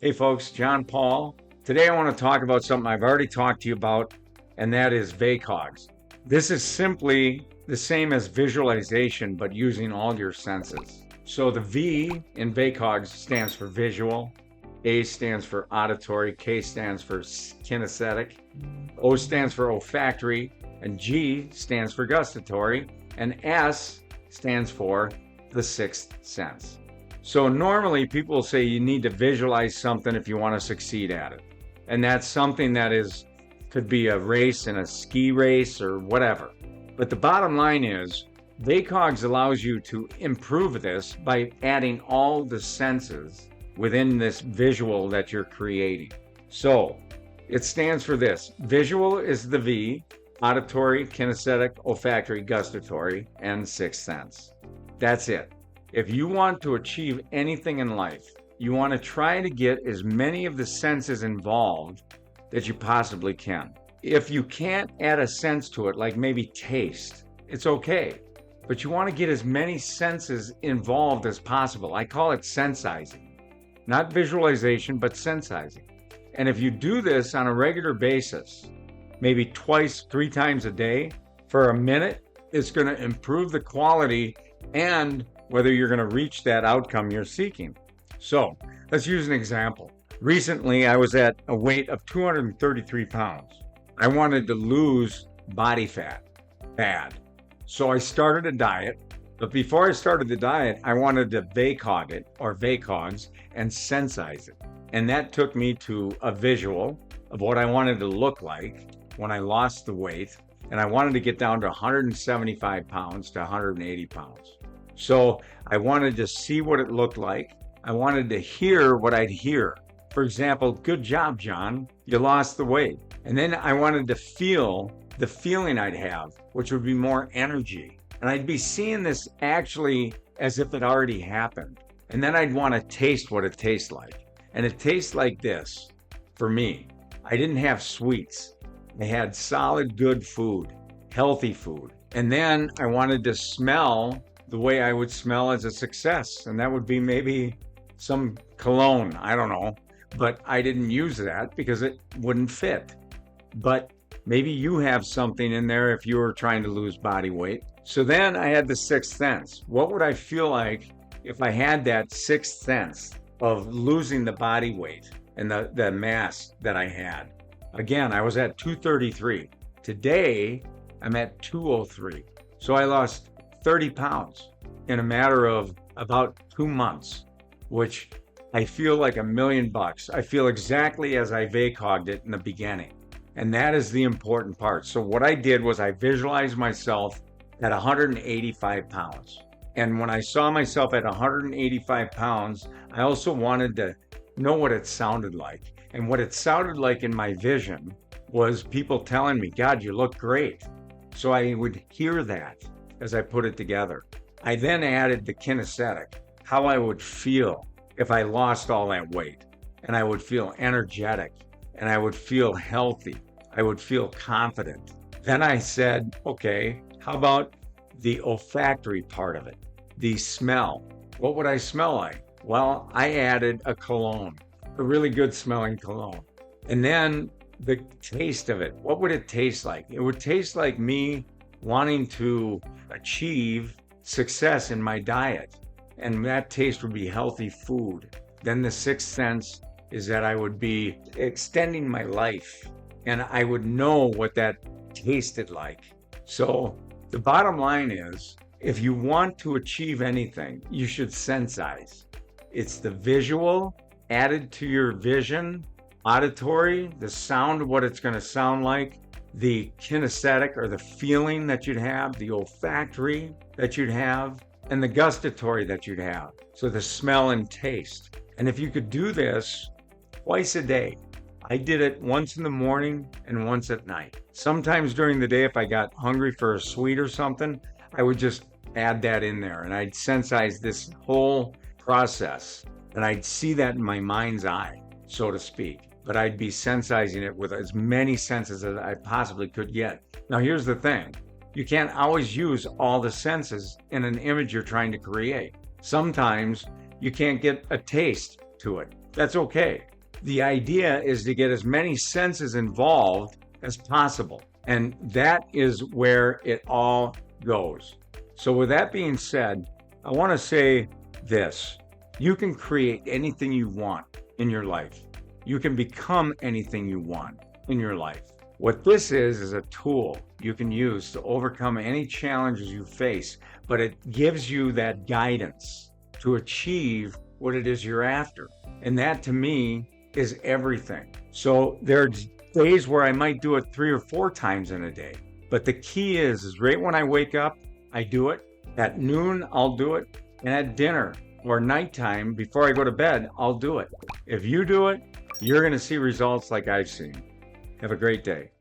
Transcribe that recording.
Hey folks, John Paul. Today I want to talk about something I've already talked to you about, and that is VACOGS. This is simply the same as visualization, but using all your senses. So the V in VACOGS stands for visual, A stands for auditory, K stands for kinesthetic, O stands for olfactory, and G stands for gustatory, and S stands for the sixth sense. So normally people say you need to visualize something if you want to succeed at it. And that's something that could be a race in a ski race or whatever. But the bottom line is VACOGS allows you to improve this by adding all the senses within this visual that you're creating. So it stands for this. Visual is the V, auditory, kinesthetic, olfactory, gustatory, and sixth sense. That's it. If you want to achieve anything in life, you want to try to get as many of the senses involved that you possibly can. If you can't add a sense to it, like maybe taste, it's okay. But you want to get as many senses involved as possible. I call it sensizing. Not visualization, but sensizing. And if you do this on a regular basis, maybe twice, 3 times a day, for a minute, it's going to improve the quality and whether you're going to reach that outcome you're seeking. So let's use an example. Recently, I was at a weight of 233 pounds. I wanted to lose body fat bad. So I started a diet. But before I started the diet, I wanted to VACOG it, or VACOGS, and sensize it. And that took me to a visual of what I wanted to look like when I lost the weight. And I wanted to get down to 175 pounds to 180 pounds. So I wanted to see what it looked like. I wanted to hear what I'd hear. For example, good job, John, you lost the weight. And then I wanted to feel the feeling I'd have, which would be more energy. And I'd be seeing this actually as if it already happened. And then I'd want to taste what it tastes like. And it tastes like this for me. I didn't have sweets. I had solid, good food, healthy food. And then I wanted to smell the way I would smell as a success. And that would be maybe some cologne, I don't know. But I didn't use that because it wouldn't fit. But maybe you have something in there if you were trying to lose body weight. So then I had the sixth sense. What would I feel like if I had that sixth sense of losing the body weight and the mass that I had? Again, I was at 233. Today, I'm at 203. So I lost 30 pounds in a matter of about 2 months, which I feel like $1 million. I feel exactly as I VACOG'd it in the beginning. And that is the important part. So what I did was I visualized myself at 185 pounds. And when I saw myself at 185 pounds, I also wanted to know what it sounded like. And what it sounded like in my vision was people telling me, God, you look great. So I would hear that as I put it together. I then added the kinesthetic, how I would feel if I lost all that weight. And I would feel energetic, and I would feel healthy. I would feel confident. Then I said, okay, how about the olfactory part of it? The smell. What would I smell like? Well, I added a cologne, a really good smelling cologne. And then the taste of it. What would it taste like? It would taste like me wanting to achieve success in my diet. And that taste would be healthy food. Then the sixth sense is that I would be extending my life and I would know what that tasted like. So the bottom line is, if you want to achieve anything, you should sensize. It's the visual added to your vision, auditory, the sound of what it's going to sound like, the kinesthetic or the feeling that you'd have, the olfactory that you'd have, and the gustatory that you'd have. So the smell and taste. And if you could do this twice a day, I did it once in the morning and once at night. Sometimes during the day, if I got hungry for a sweet or something, I would just add that in there and I'd sensize this whole process and I'd see that in my mind's eye, so to speak. But I'd be sensizing it with as many senses as I possibly could get. Now, here's the thing. You can't always use all the senses in an image you're trying to create. Sometimes you can't get a taste to it. That's okay. The idea is to get as many senses involved as possible. And that is where it all goes. So with that being said, I want to say this. You can create anything you want in your life. You can become anything you want in your life. What this is a tool you can use to overcome any challenges you face, but it gives you that guidance to achieve what it is you're after. And that to me is everything. So there's days where I might do it 3 or 4 times in a day. But the key is right when I wake up, I do it. At noon, I'll do it. And at dinner or nighttime, before I go to bed, I'll do it. If you do it, you're going to see results like I've seen. Have a great day.